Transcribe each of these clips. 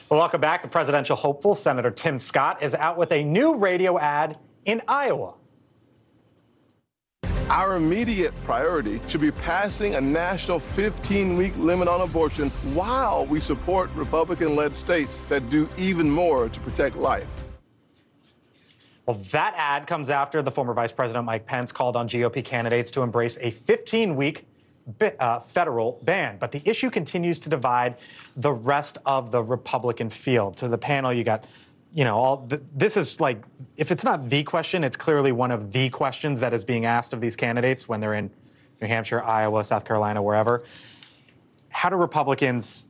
Well, welcome back. The presidential hopeful, Senator Tim Scott, is out with a new radio ad in Iowa. Our immediate priority should be passing a national 15-week limit on abortion while we support Republican-led states that do even more to protect life. Well, that ad comes after the former Vice President Mike Pence called on GOP candidates to embrace a 15-week federal ban. But the issue continues to divide the rest of the Republican field. To the panel, you got, this is like, if it's not the question, it's clearly one of the questions that is being asked of these candidates when they're in New Hampshire, Iowa, South Carolina, wherever. How do Republicans,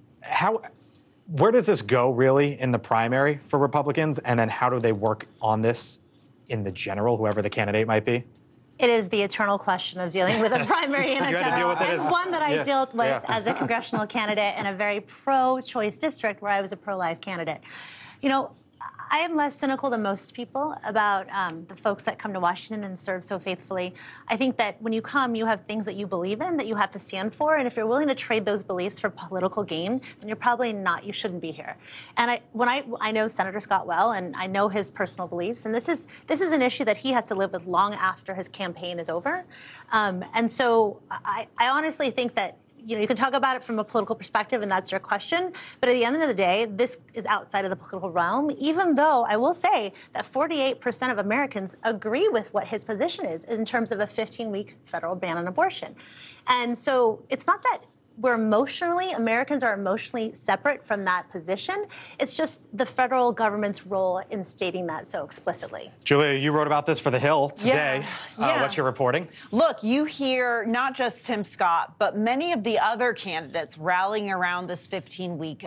where does this go really in the primary for Republicans? And then how do they work on this in the general, whoever the candidate might be? It is the eternal question of dealing with a primary and a general, and one that I dealt with as a congressional candidate in a very pro-choice district where I was a pro-life candidate. I am less cynical than most people about the folks that come to Washington and serve so faithfully. I think that when you come, you have things that you believe in that you have to stand for, and if you're willing to trade those beliefs for political gain, then you're probably not. You shouldn't be here. And I know Senator Scott well, and I know his personal beliefs, and this is an issue that he has to live with long after his campaign is over. And so I honestly think that. You can talk about it from a political perspective, and that's your question. But at the end of the day, this is outside of the political realm, even though I will say that 48% of Americans agree with what his position is in terms of a 15-week federal ban on abortion. And so it's not that Americans are emotionally separate from that position. It's just the federal government's role in stating that so explicitly. Julia, you wrote about this for The Hill today. Yeah. What's your reporting? Look, you hear not just Tim Scott, but many of the other candidates rallying around this 15-week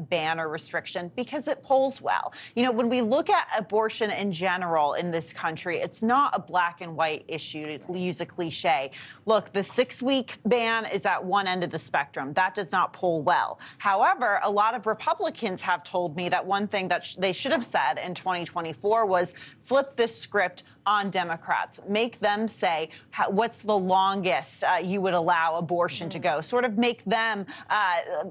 ban or restriction because it polls well. When we look at abortion in general in this country, it's not a black and white issue, to use a cliche. Look, the 6-week ban is at one end of the spectrum. That does not poll well. However, a lot of Republicans have told me that one thing that they should have said in 2024 was flip this script on Democrats. Make them say, what's the longest you would allow abortion to go? Sort of make them,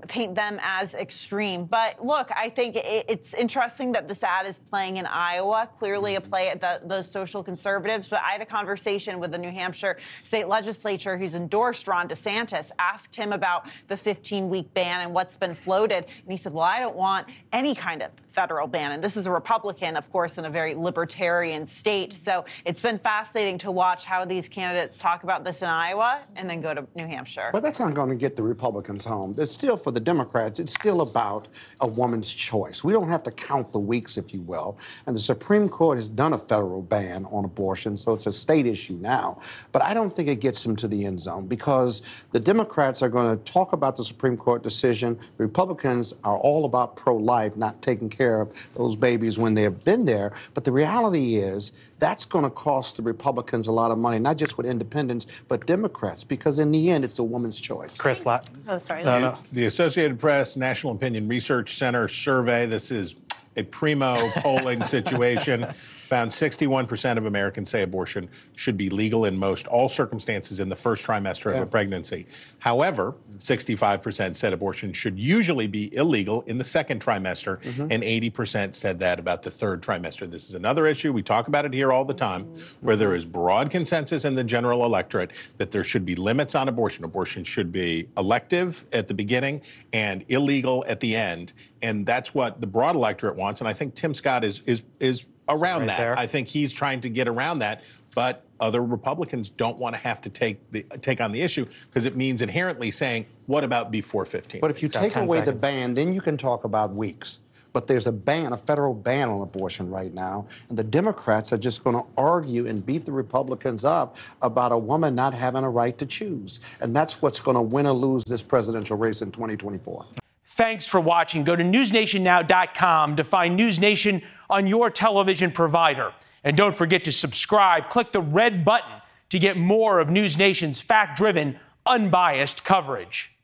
paint them as extreme. But look, I think it's interesting that this ad is playing in Iowa, clearly a play at those social conservatives. But I had a conversation with the New Hampshire state legislature who's endorsed Ron DeSantis, asked him about the 15-week ban and what's been floated. And he said, well, I don't want any kind of federal ban. And this is a Republican, of course, in a very libertarian state. So it's been fascinating to watch how these candidates talk about this in Iowa and then go to New Hampshire. But that's not going to get the Republicans home. It's still, for the Democrats, it's still about a woman's choice. We don't have to count the weeks, if you will. And the Supreme Court has done a federal ban on abortion, so it's a state issue now. But I don't think it gets them to the end zone because the Democrats are going to talk about the Supreme Court decision. The Republicans are all about pro-life, not taking care of those babies when they have been there. But the reality is that's going to cost the Republicans a lot of money, not just with independents, but Democrats, because in the end, it's a woman's choice. Chris Latt. Oh, sorry. No. The Associated Press National Opinion Research Center survey, this is a primo polling situation, found 61% of Americans say abortion should be legal in all circumstances in the first trimester of a pregnancy. However, 65% said abortion should usually be illegal in the second trimester, and 80% said that about the third trimester. This is another issue. We talk about it here all the time, where there is broad consensus in the general electorate that there should be limits on abortion. Abortion should be elective at the beginning and illegal at the end. And that's what the broad electorate wants. And I think Tim Scott is around that. There. I think he's trying to get around that, but other Republicans don't want to have to take on the issue because it means inherently saying, what about before 15? But if you take away the ban, then you can talk about weeks. But there's a ban, a federal ban on abortion right now, and the Democrats are just going to argue and beat the Republicans up about a woman not having a right to choose. And that's what's going to win or lose this presidential race in 2024. Thanks for watching. Go to newsnationnow.com to find NewsNation on your television provider. And don't forget to subscribe. Click the red button to get more of NewsNation's fact-driven, unbiased coverage.